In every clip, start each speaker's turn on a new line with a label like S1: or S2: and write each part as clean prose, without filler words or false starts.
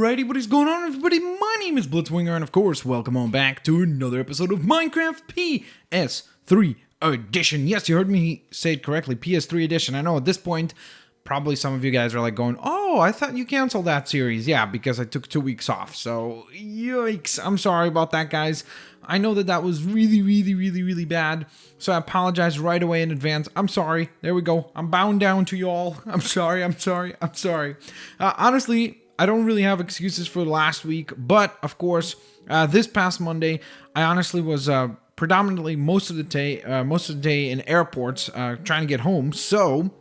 S1: Alrighty, what is going on, everybody? My name is Blitzwinger, and of course, welcome on back to another episode of Minecraft PS3 Edition. Yes, you heard me say it correctly, PS3 Edition. I know at this point, probably some of you guys are like going, oh, I thought you canceled that series. Yeah, because I took 2 weeks off, so yikes. I'm sorry about that, guys. I know that was really bad, so I apologize right away in advance. I'm sorry. There we go. I'm bowing down to you all. I'm sorry. Honestly, I don't really have excuses for last week, but of course, this past Monday, I honestly was predominantly most of the day in airports trying to get home, so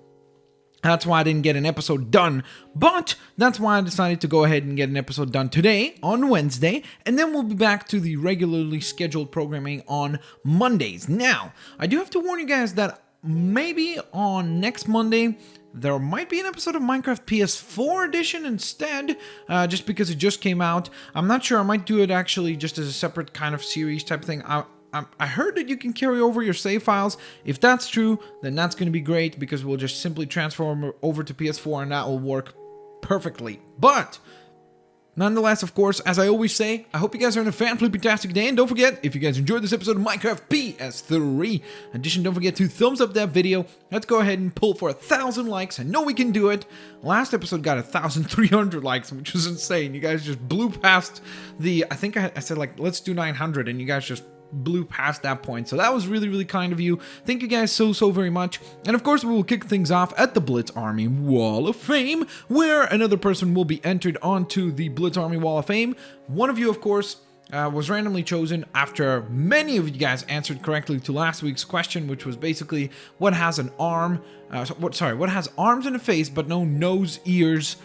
S1: that's why I didn't get an episode done, but that's why I decided to go ahead and get an episode done today, on Wednesday, and then we'll be back to the regularly scheduled programming on Mondays. Now, I do have to warn you guys that maybe on next Monday, there might be an episode of Minecraft PS4 Edition instead, just because it just came out. I'm not sure, I might do it actually just as a separate kind of series type thing. I heard that you can carry over your save files. If that's true, then that's going to be great because we'll just simply transform over to PS4 and that will work perfectly. But nonetheless, of course, as I always say, I hope you guys are in a fan-flippy-tastic day. And don't forget, if you guys enjoyed this episode of Minecraft PS3 Edition, don't forget to thumbs up that video. Let's go ahead and pull for 1,000 likes. I know we can do it. Last episode got 1,300 likes, which was insane. You guys just blew past the, I think I said like, let's do 900, and you guys just blew past that point, so that was really kind of you. Thank you guys so very much. And of course, we will kick things off at the Blitz Army Wall of Fame, where another person will be entered onto the Blitz Army Wall of Fame. One of you, of course, was randomly chosen after many of you guys answered correctly to last week's question, which was basically what has an arm, what has arms and a face but no nose, ears,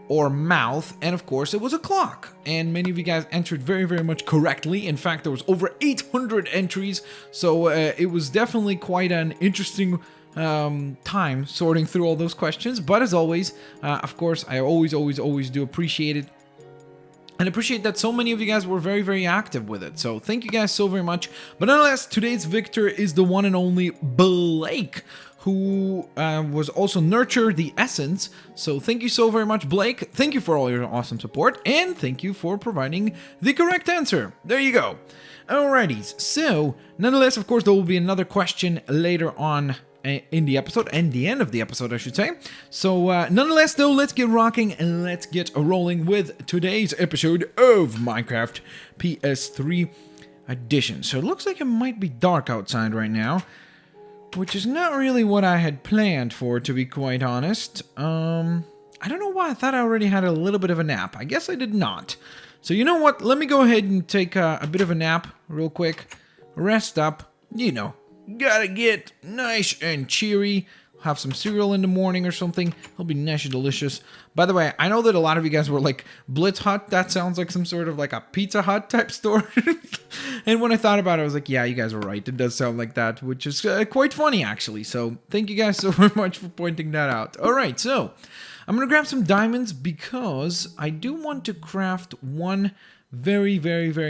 S1: or mouth. And of course, it was a clock, and many of you guys answered very much correctly. In fact, there was over 800 entries, so it was definitely quite an interesting time sorting through all those questions. But as always, of course, I always do appreciate it, and appreciate that so many of you guys were very active with it. So thank you guys so very much. But nonetheless, today's victor is the one and only Blake, who was also Nurture the Essence. So thank you so very much, Blake. Thank you for all your awesome support, and thank you for providing the correct answer. There you go. Alrighty, so nonetheless, of course, there will be another question later on in the episode, and the end of the episode, I should say. So nonetheless, though, let's get rocking and let's get rolling with today's episode of Minecraft PS3 Edition. So it looks like it might be dark outside right now, which is not really what I had planned for, to be quite honest. I don't know why I thought I already had a little bit of a nap. I guess I did not. So you know what? Let me go ahead and take a bit of a nap real quick. Rest up. You know, gotta get nice and cheery. Have some cereal in the morning or something. It'll be nice and delicious. By the way, I know that a lot of you guys were like, Blitz Hut? That sounds like some sort of like a Pizza Hut type store. And when I thought about it, I was like, yeah, you guys were right. It does sound like that, which is quite funny, actually. So thank you guys so very much for pointing that out. All right, so I'm going to grab some diamonds because I do want to craft one very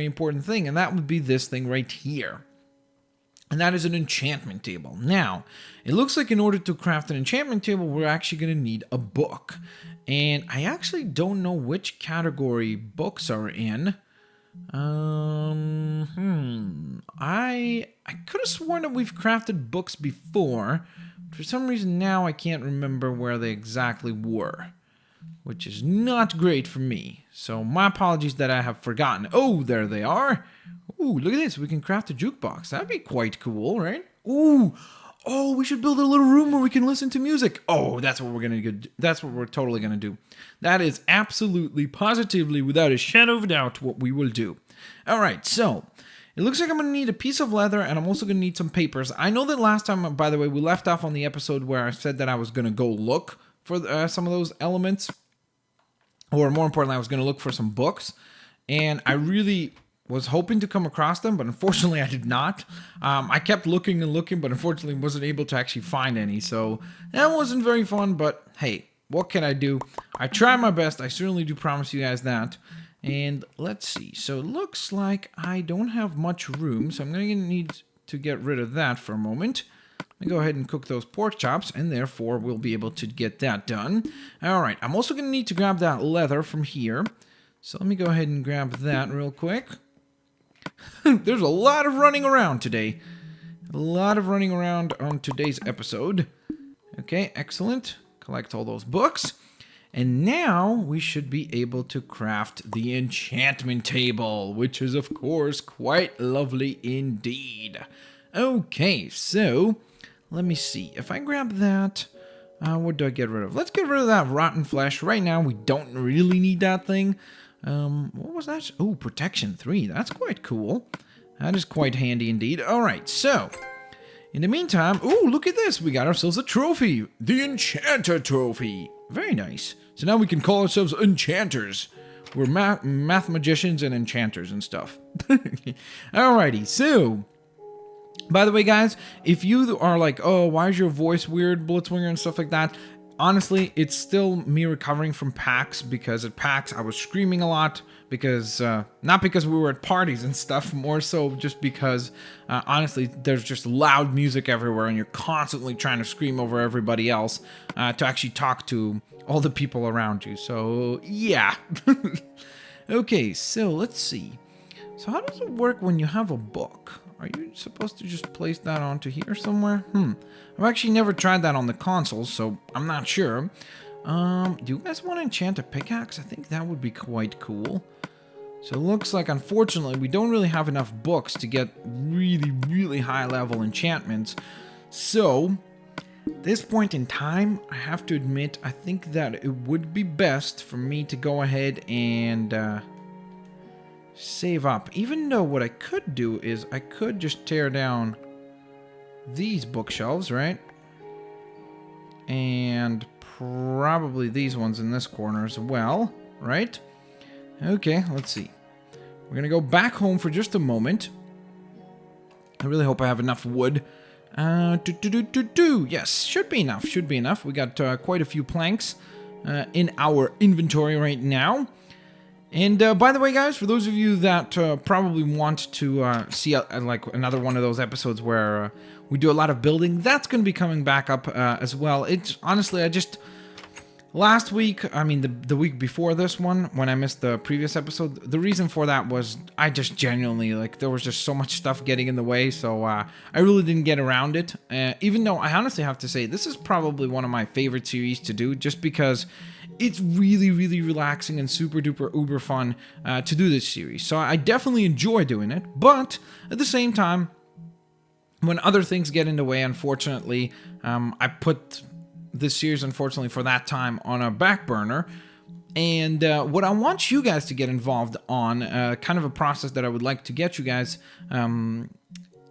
S1: important thing, and that would be this thing right here. And that is an enchantment table. Now, it looks like in order to craft an enchantment table, we're actually going to need a book. And I actually don't know which category books are in. I could have sworn that we've crafted books before. For some reason now I can't remember where they exactly were, which is not great for me. So my apologies that I have forgotten. Oh, there they are. Ooh, look at this. We can craft a jukebox. That'd be quite cool, right? Ooh. Oh, we should build a little room where we can listen to music. Oh, that's what we're going to do. That's what we're totally going to do. That is absolutely, positively, without a shadow of a doubt, what we will do. All right, so it looks like I'm going to need a piece of leather, and I'm also going to need some papers. I know that last time, by the way, we left off on the episode where I said that I was going to go look for some of those elements. Or more importantly, I was going to look for some books. And I really was hoping to come across them, but unfortunately I did not. I kept looking and looking, but unfortunately wasn't able to actually find any. So that wasn't very fun, but hey, what can I do? I try my best. I certainly do promise you guys that. And let's see. So it looks like I don't have much room, so I'm going to need to get rid of that for a moment. Let me go ahead and cook those pork chops, and therefore we'll be able to get that done. All right, I'm also going to need to grab that leather from here. So let me go ahead and grab that real quick. There's a lot of running around today. A lot of running around on today's episode. Okay, excellent. Collect all those books. And now we should be able to craft the enchantment table, which is, of course, quite lovely indeed. Okay, so let me see. If I grab that, what do I get rid of? Let's get rid of that rotten flesh. Right now, we don't really need that thing. What was that? Oh, protection 3. That's quite cool. That is quite handy indeed. All right, so in the meantime, oh, look at this. We got ourselves a trophy. The Enchanter Trophy. Very nice. So now we can call ourselves enchanters. We're math magicians and enchanters and stuff. Alrighty, so by the way, guys, if you are like, oh, why is your voice weird, Blitzwinger and stuff like that, honestly, it's still me recovering from PAX, because at PAX I was screaming a lot, because, not because we were at parties and stuff, more so just because, honestly, there's just loud music everywhere and you're constantly trying to scream over everybody else to actually talk to all the people around you. So, yeah. Okay, so let's see. So how does it work when you have a book? Are you supposed to just place that onto here somewhere? I've actually never tried that on the console, so I'm not sure. Do you guys want to enchant a pickaxe? I think that would be quite cool. So it looks like, unfortunately, we don't really have enough books to get really, really high-level enchantments. So, at this point in time, I have to admit, I think that it would be best for me to go ahead and save up. Even though what I could do is I could just tear down these bookshelves, right? And probably these ones in this corner as well, right? Okay, let's see. We're gonna go back home for just a moment. I really hope I have enough wood. Yes, should be enough, should be enough. We got quite a few planks in our inventory right now. And by the way, guys, for those of you that probably want to see like another one of those episodes where we do a lot of building, that's going to be coming back up as well. It's honestly, last week, I mean the week before this one, when I missed the previous episode, the reason for that was I just genuinely, like, there was just so much stuff getting in the way, so I really didn't get around it. Even though I honestly have to say, this is probably one of my favorite series to do, just because it's really, really relaxing and super duper uber fun to do this series. So I definitely enjoy doing it, but at the same time, when other things get in the way, unfortunately, I put this series, unfortunately, for that time on a back burner. And what I want you guys to get involved on, kind of a process that I would like to get you guys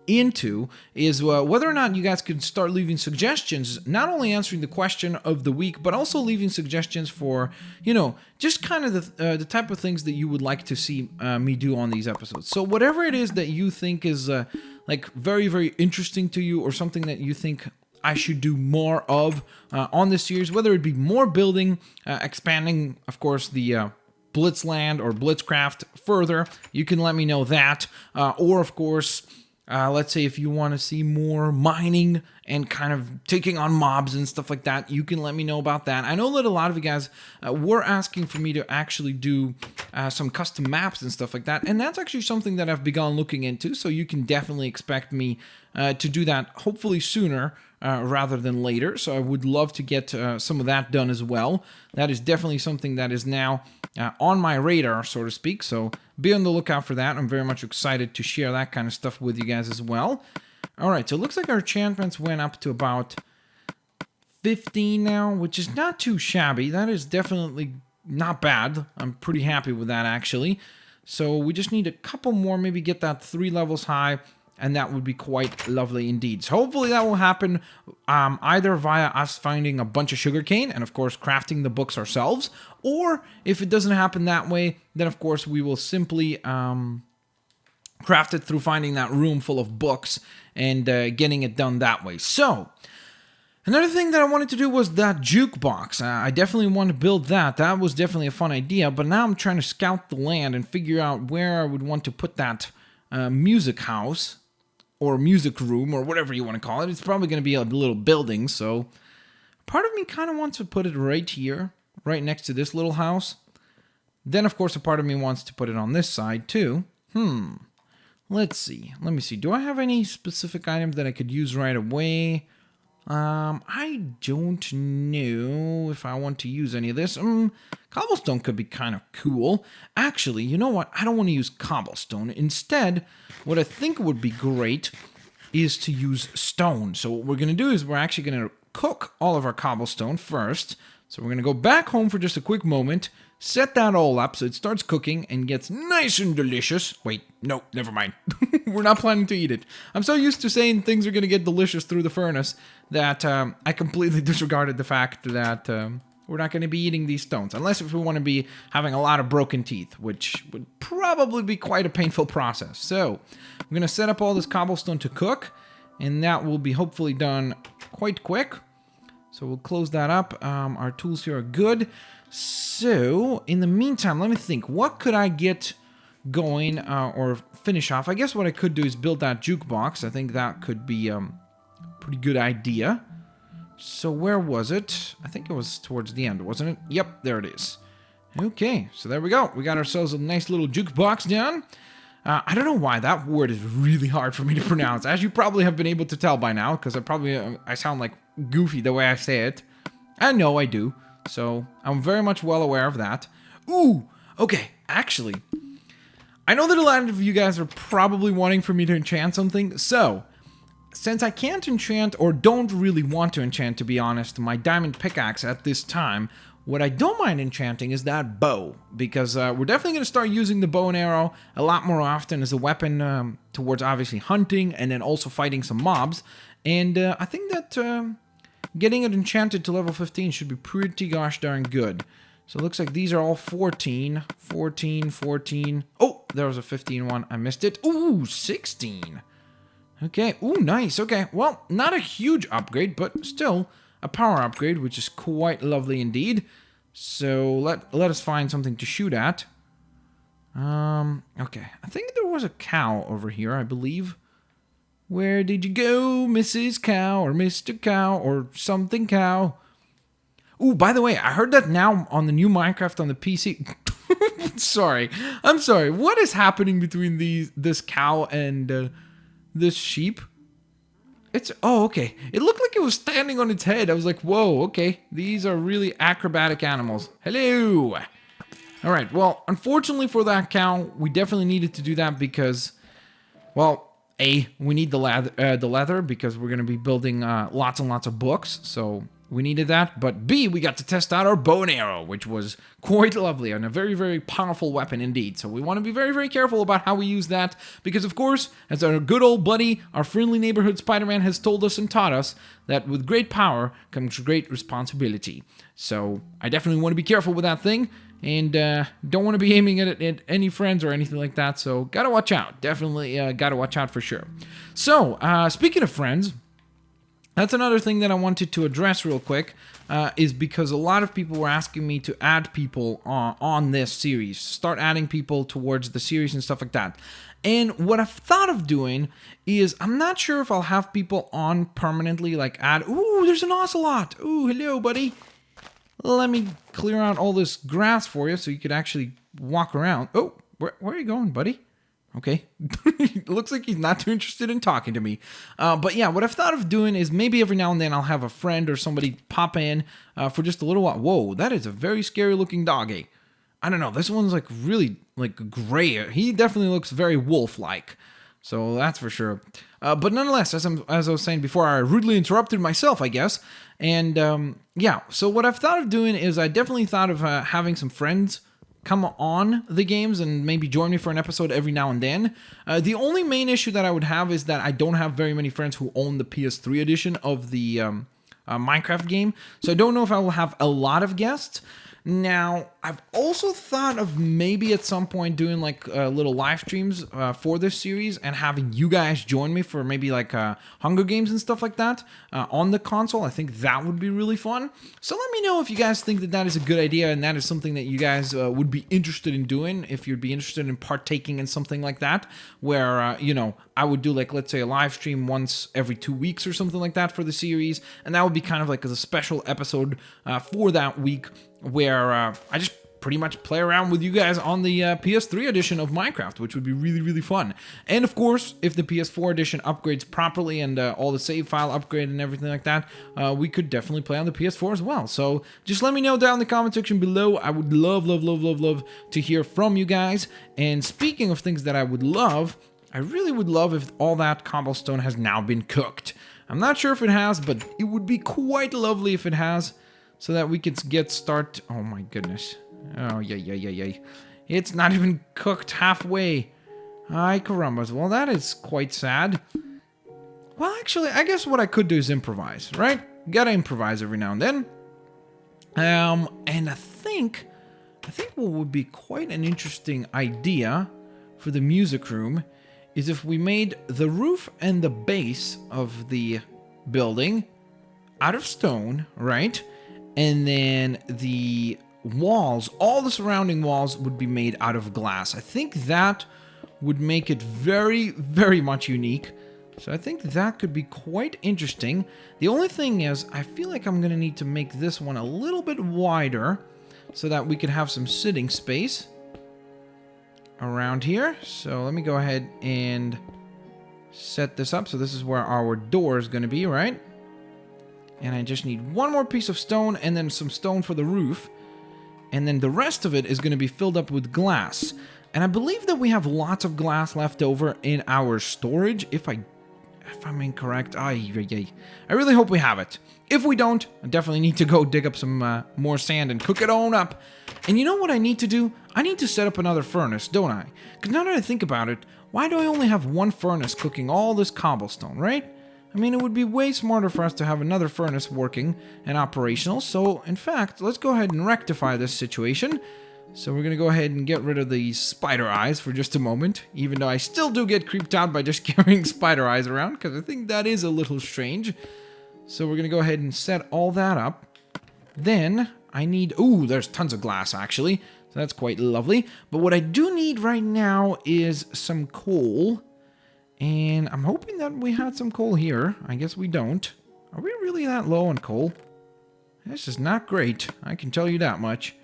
S1: into, is whether or not you guys could start leaving suggestions, not only answering the question of the week, but also leaving suggestions for, you know, just kind of the type of things that you would like to see me do on these episodes. So whatever it is that you think is like very, very interesting to you, or something that you think I should do more of on this series, whether it be more building, expanding, of course, the Blitzland or Blitzcraft further, you can let me know that. Or, of course, let's say if you want to see more mining and kind of taking on mobs and stuff like that, you can let me know about that. I know that a lot of you guys were asking for me to actually do some custom maps and stuff like that, and that's actually something that I've begun looking into, so you can definitely expect me to do that hopefully sooner rather than later. So I would love to get some of that done as well. That is definitely something that is now on my radar, so to speak, so be on the lookout for that. I'm very much excited to share that kind of stuff with you guys as well. Alright, so it looks like our enchantments went up to about 15 now, which is not too shabby. That is definitely not bad. I'm pretty happy with that, actually. So we just need a couple more, maybe get that 3 levels high, and that would be quite lovely indeed. So hopefully that will happen either via us finding a bunch of sugarcane and, of course, crafting the books ourselves, or if it doesn't happen that way, then, of course, we will simply craft it through finding that room full of books and getting it done that way. So, another thing that I wanted to do was that jukebox. I definitely want to build that. That was definitely a fun idea, but now I'm trying to scout the land and figure out where I would want to put that music house, or music room, or whatever you want to call it. It's probably going to be a little building, so part of me kind of wants to put it right here, right next to this little house. Then, of course, a part of me wants to put it on this side, too. Let's see. Let me see. Do I have any specific items that I could use right away? I don't know if I want to use any of this. Cobblestone could be kind of cool. Actually, you know what? I don't want to use cobblestone. Instead, what I think would be great is to use stone. So what we're going to do is we're actually going to cook all of our cobblestone first. So we're going to go back home for just a quick moment, set that all up so it starts cooking and gets nice and delicious. Wait, no, never mind. We're not planning to eat it. I'm so used to saying things are going to get delicious through the furnace that I completely disregarded the fact that we're not going to be eating these stones. Unless if we want to be having a lot of broken teeth, which would probably be quite a painful process. So I'm going to set up all this cobblestone to cook, and that will be hopefully done quite quick. So we'll close that up. Our tools here are good. So in the meantime, let me think. What could I get going or finish off? I guess what I could do is build that jukebox. I think that could be a pretty good idea. So where was it? I think it was towards the end, wasn't it? Yep, there it is. Okay, so there we go. We got ourselves a nice little jukebox done. I don't know why that word is really hard for me to pronounce, as you probably have been able to tell by now, because I sound like goofy the way I say it. I know I do, so I'm very much well aware of that. Ooh, okay, actually, I know that a lot of you guys are probably wanting for me to enchant something, so since I can't enchant, or don't really want to enchant, to be honest, my diamond pickaxe at this time, what I don't mind enchanting is that bow, because we're definitely going to start using the bow and arrow a lot more often as a weapon towards obviously hunting and then also fighting some mobs. And I think that getting it enchanted to level 15 should be pretty gosh darn good. So it looks like these are all 14, 14, 14. Oh, there was a 15 one. I missed it. Ooh, 16. Okay. Ooh, nice. Okay. Well, not a huge upgrade, but still a power upgrade, which is quite lovely indeed. So let us find something to shoot at. Okay. I think there was a cow over here, I believe. Where did you go, Mrs. Cow, or Mr. Cow, or something cow? Ooh, by the way, I heard that now on the new Minecraft on the PC. Sorry. I'm sorry. What is happening between this cow and this sheep? Oh, okay. It looked like it was standing on its head. I was like, whoa, okay. These are really acrobatic animals. Hello. All right. Well, unfortunately for that cow, we definitely needed to do that because, well, A, we need the leather because we're going to be building lots and lots of books. So we needed that. But B, we got to test out our bow and arrow, which was quite lovely and a very, very powerful weapon indeed. So we want to be very, very careful about how we use that because, of course, as our good old buddy, our friendly neighborhood Spider-Man has told us and taught us that with great power comes great responsibility. So I definitely want to be careful with that thing and don't want to be aiming at any friends or anything like that. So gotta watch out. Definitely gotta watch out for sure. So speaking of friends, that's another thing that I wanted to address real quick, is because a lot of people were asking me to add people on this series, start adding people towards the series and stuff like that. And what I've thought of doing is, I'm not sure if I'll have people on permanently, like add, ooh, there's an ocelot. Ooh, hello, buddy. Let me clear out all this grass for you so you could actually walk around. Oh, where are you going, buddy? Okay. Looks like he's not too interested in talking to me. But yeah, what I've thought of doing is maybe every now and then I'll have a friend or somebody pop in for just a little while. Whoa, that is a very scary looking doggy. I don't know. This one's like really like gray. He definitely looks very wolf-like. So that's for sure. But nonetheless, as I was saying before, I rudely interrupted myself, I guess. And yeah, so what I've thought of doing is I definitely thought of having some friends come on the games and maybe join me for an episode every now and then. The only main issue that I would have is that I don't have very many friends who own the PS3 edition of the Minecraft game. So I don't know if I will have a lot of guests. Now, I've also thought of maybe at some point doing like little live streams for this series and having you guys join me for maybe like Hunger Games and stuff like that on the console. I think that would be really fun. So let me know if you guys think that that is a good idea and that is something that you guys would be interested in doing, if you'd be interested in partaking in something like that, where, you know, I would do like, let's say a live stream once every 2 weeks or something like that for the series. And that would be kind of like as a special episode for that week, where I just pretty much play around with you guys on the PS3 edition of Minecraft, which would be really, really fun. And of course, if the PS4 edition upgrades properly and all the save file upgrade and everything like that, we could definitely play on the PS4 as well. So just let me know down in the comment section below. I would love to hear from you guys. And speaking of things that I would love, I really would love if all that cobblestone has now been cooked. I'm not sure if it has, but it would be quite lovely if it has, so that we could get start. Oh my goodness. Oh, yeah. It's not even cooked halfway. Ay, carambas. Well, that is quite sad. Well, actually, I guess what I could do is improvise, right? Gotta improvise every now and then. And I think what would be quite an interesting idea for the music room is if we made the roof and the base of the building out of stone, right? And then the walls, all the surrounding walls would be made out of glass. I think that would make it very, very much unique. So I think that could be quite interesting. The only thing is, I feel like I'm going to need to make this one a little bit wider so that we could have some sitting space around here. So let me go ahead and set this up. So this is where our door is going to be, right? And I just need one more piece of stone and then some stone for the roof. And then the rest of it is going to be filled up with glass. And I believe that we have lots of glass left over in our storage. If I'm incorrect, I really hope we have it. If we don't, I definitely need to go dig up some more sand and cook it on up. And you know what I need to do? I need to set up another furnace, don't I? Because now that I think about it, why do I only have one furnace cooking all this cobblestone, right? I mean, it would be way smarter for us to have another furnace working and operational. So, in fact, let's go ahead and rectify this situation. So we're going to go ahead and get rid of these spider eyes for just a moment, even though I still do get creeped out by just carrying spider eyes around, because I think that is a little strange. So we're going to go ahead and set all that up. Then I need... Ooh, there's tons of glass, actually. So that's quite lovely. But what I do need right now is some coal. And I'm hoping that we had some coal here. I guess we don't. Are we really that low on coal? This is not great. I can tell you that much.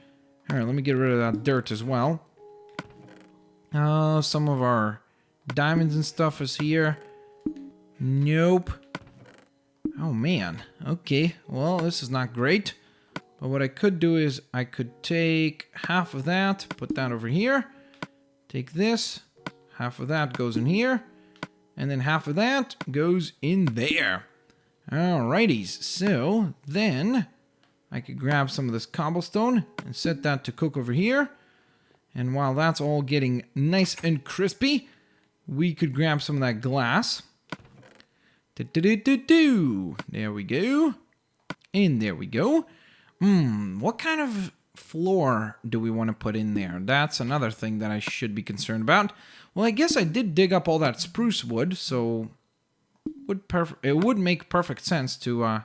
S1: Alright, let me get rid of that dirt as well. Some of our diamonds and stuff is here. Nope. Oh, man. Okay, well, this is not great. But what I could do is I could take half of that, put that over here. Take this. Half of that goes in here. And then half of that goes in there. Alrighties, so then I could grab some of this cobblestone and set that to cook over here. And while that's all getting nice and crispy, we could grab some of that glass. There we go. And there we go. What kind of floor do we want to put in there? That's another thing that I should be concerned about. Well, I guess I did dig up all that spruce wood, so it would make perfect sense to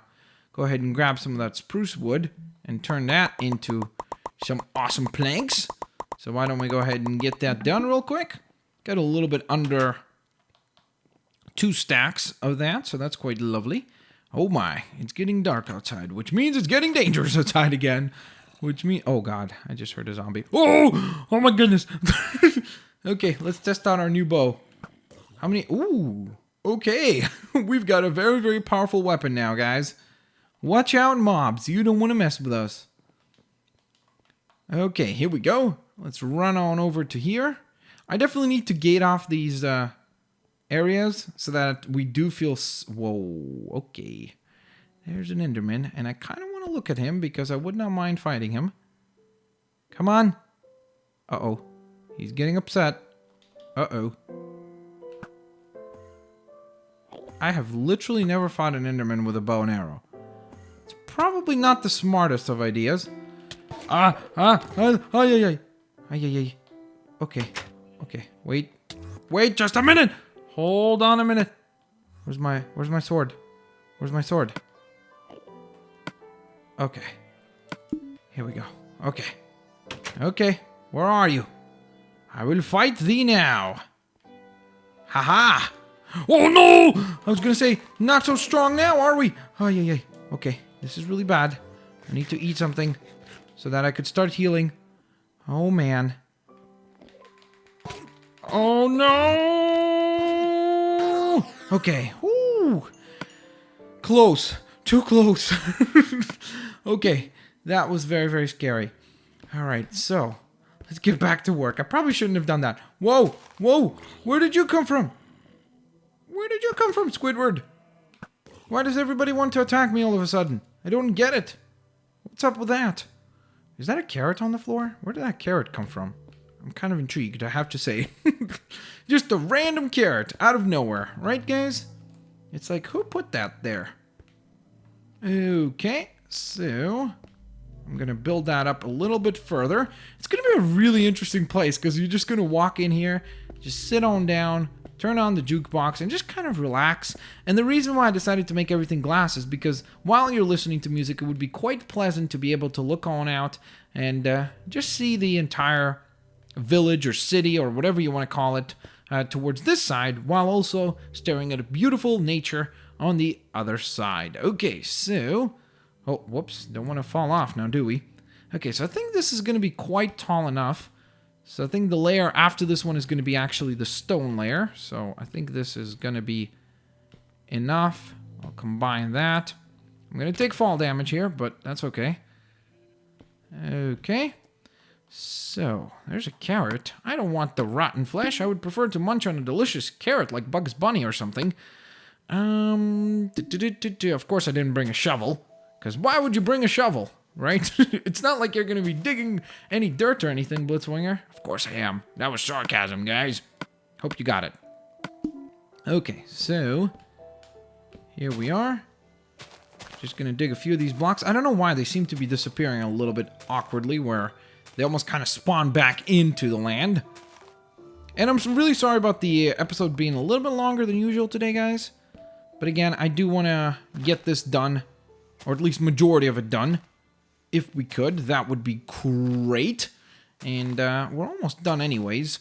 S1: go ahead and grab some of that spruce wood and turn that into some awesome planks. So why don't we go ahead and get that done real quick? Got a little bit under 2 stacks of that, so that's quite lovely. Oh my, it's getting dark outside, which means it's getting dangerous outside again. Which means, oh god, I just heard a zombie. Oh my goodness. Okay, let's test out our new bow. How many? Ooh, okay. We've got a very, very powerful weapon now, guys. Watch out, mobs. You don't want to mess with us. Okay, here we go. Let's run on over to here. I definitely need to gate off these areas so that we do feel... Whoa, okay. There's an Enderman, and I kind of want to look at him because I would not mind fighting him. Come on. Uh-oh. He's getting upset. Uh-oh. I have literally never fought an Enderman with a bow and arrow. It's probably not the smartest of ideas. Okay. Okay. Wait just a minute. Hold on a minute. Where's my sword? Where's my sword? Okay. Here we go. Okay. Okay. Where are you? I will fight thee now. Haha. Oh no! I was gonna say, not so strong now, are we? Oh, yeah. Okay, this is really bad. I need to eat something so that I could start healing. Oh, man. Oh, no! Okay. Woo! Close. Too close. Okay. That was very, very scary. Alright, so let's get back to work. I probably shouldn't have done that. Whoa! Whoa! Where did you come from? Where did you come from, Squidward? Why does everybody want to attack me all of a sudden? I don't get it. What's up with that? Is that a carrot on the floor? Where did that carrot come from? I'm kind of intrigued, I have to say. Just a random carrot out of nowhere. Right, guys? It's like, who put that there? Okay, so I'm going to build that up a little bit further. It's going to be a really interesting place because you're just going to walk in here, just sit on down, turn on the jukebox, and just kind of relax. And the reason why I decided to make everything glass is because while you're listening to music, it would be quite pleasant to be able to look on out and just see the entire village or city or whatever you want to call it towards this side, while also staring at a beautiful nature on the other side. Okay, so... Oh, whoops. Don't want to fall off now, do we? Okay, so I think this is going to be quite tall enough. So I think the layer after this one is going to be actually the stone layer. So I think this is going to be enough. I'll combine that. I'm going to take fall damage here, but that's okay. Okay. So, there's a carrot. I don't want the rotten flesh. I would prefer to munch on a delicious carrot like Bugs Bunny or something. Of course I didn't bring a shovel. Because why would you bring a shovel, right? It's not like you're going to be digging any dirt or anything, Blitzwinger. Of course I am. That was sarcasm, guys. Hope you got it. Okay, so here we are. Just going to dig a few of these blocks. I don't know why they seem to be disappearing a little bit awkwardly, where they almost kind of spawn back into the land. And I'm really sorry about the episode being a little bit longer than usual today, guys. But again, I do want to get this done. Or at least majority of it done. If we could, that would be great. And we're almost done anyways.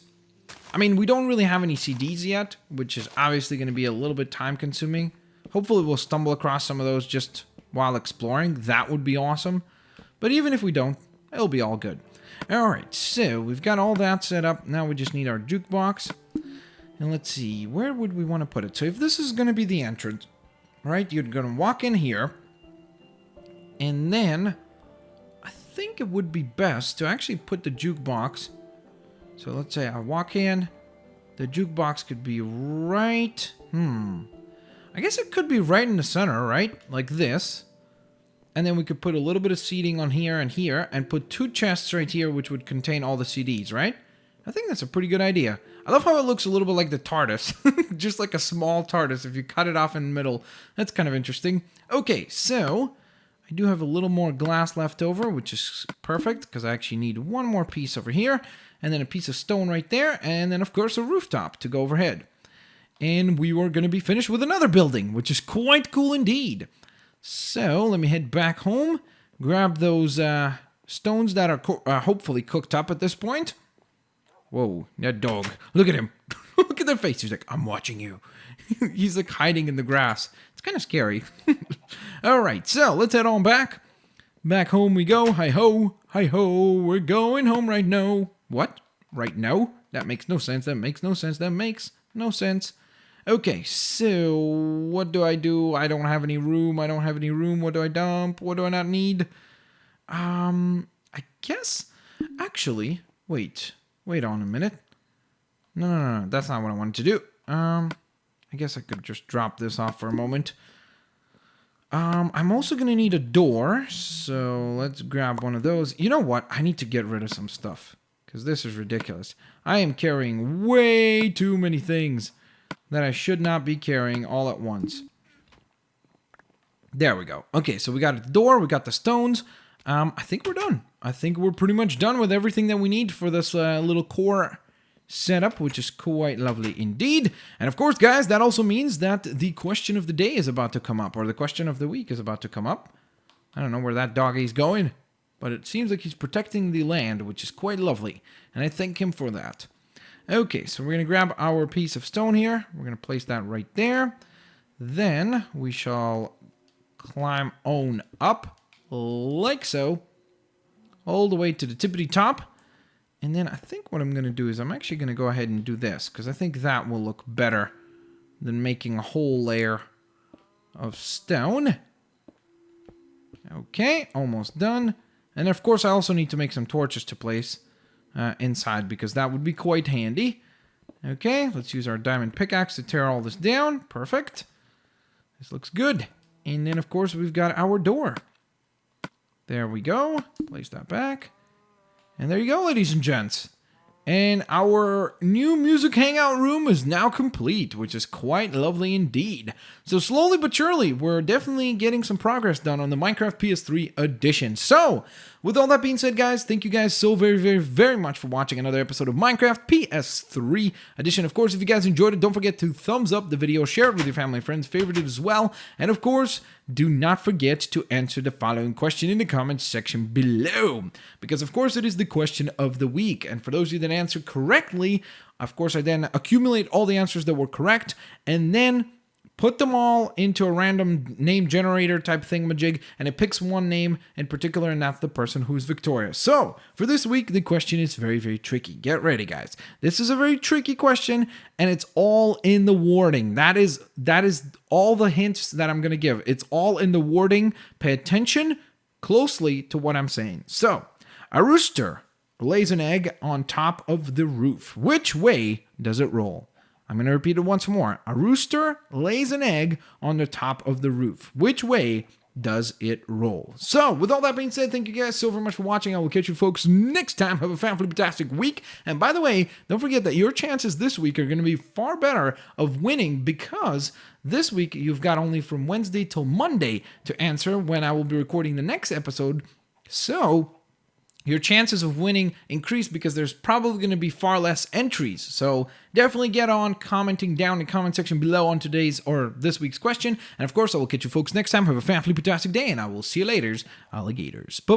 S1: I mean, we don't really have any CDs yet, which is obviously going to be a little bit time consuming. Hopefully we'll stumble across some of those just while exploring. That would be awesome. But even if we don't, it'll be all good. Alright, so we've got all that set up. Now we just need our jukebox. And let's see, where would we want to put it? So if this is going to be the entrance, right, you're going to walk in here. And then, I think it would be best to actually put the jukebox. So let's say I walk in. The jukebox could be right... I guess it could be right in the center, right? Like this. And then we could put a little bit of seating on here, and put two chests right here, which would contain all the CDs, right? I think that's a pretty good idea. I love how it looks a little bit like the TARDIS. Just like a small TARDIS. If you cut it off in the middle, that's kind of interesting. Okay, so... I do have a little more glass left over, which is perfect, because I actually need one more piece over here, and then a piece of stone right there, and then, of course, a rooftop to go overhead. And we were going to be finished with another building, which is quite cool indeed. So, let me head back home, grab those stones that are hopefully cooked up at this point. Whoa, that dog. Look at him. Look at their face. He's like, I'm watching you. He's like hiding in the grass. It's kind of scary. Alright, so let's head on back. Back home we go. Hi-ho. Hi-ho. We're going home right now. What? Right now? That makes no sense. That makes no sense. That makes no sense. Okay, so what do? I don't have any room. I don't have any room. What do I dump? What do I not need? I guess... Actually, wait. Wait on a minute. No. That's not what I wanted to do. I guess I could just drop this off for a moment. I'm also going to need a door, so let's grab one of those. You know what? I need to get rid of some stuff, because this is ridiculous. I am carrying way too many things that I should not be carrying all at once. There we go. Okay, so we got the door, we got the stones. I think we're done. I think we're pretty much done with everything that we need for this little core setup, which is quite lovely indeed. And of course, guys, that also means that the question of the day is about to come up, or the question of the week is about to come up. I don't know where that doggie's going, but it seems like he's protecting the land, which is quite lovely, and I thank him for that. Okay, so we're going to grab our piece of stone here. We're going to place that right there. Then we shall climb on up, like so, all the way to the tippity top. And then I think what I'm going to do is I'm actually going to go ahead and do this, because I think that will look better than making a whole layer of stone. Okay, almost done. And of course I also need to make some torches to place inside, because that would be quite handy. Okay, let's use our diamond pickaxe to tear all this down. Perfect. This looks good. And then of course we've got our door. There we go. Place that back. And there you go, ladies and gents. And our new music hangout room is now complete, which is quite lovely indeed. So slowly but surely, we're definitely getting some progress done on the Minecraft PS3 edition. So, with all that being said, guys, thank you guys so very much for watching another episode of Minecraft PS3 edition. Of course, if you guys enjoyed it, don't forget to thumbs up the video, share it with your family and friends, favorite it as well. And of course, do not forget to answer the following question in the comments section below, because of course it is the question of the week. And for those of you that answer correctly, of course I then accumulate all the answers that were correct and then put them all into a random name generator type thingamajig, and it picks one name in particular, and that's the person who's victorious. So, for this week, the question is very tricky. Get ready, guys. This is a very tricky question, and it's all in the wording. That is all the hints that I'm going to give. It's all in the wording. Pay attention closely to what I'm saying. So, a rooster lays an egg on top of the roof. Which way does it roll? I'm going to repeat it once more. A rooster lays an egg on the top of the roof. Which way does it roll? So, with all that being said, thank you guys so very much for watching. I will catch you folks next time. Have a fantastic week. And by the way, don't forget that your chances this week are going to be far better of winning, because this week you've got only from Wednesday till Monday to answer when I will be recording the next episode. So, your chances of winning increase because there's probably going to be far less entries. So definitely get on commenting down in the comment section below on today's or this week's question. And of course, I will catch you folks next time. Have a fantastic day, and I will see you later, alligators. Bye.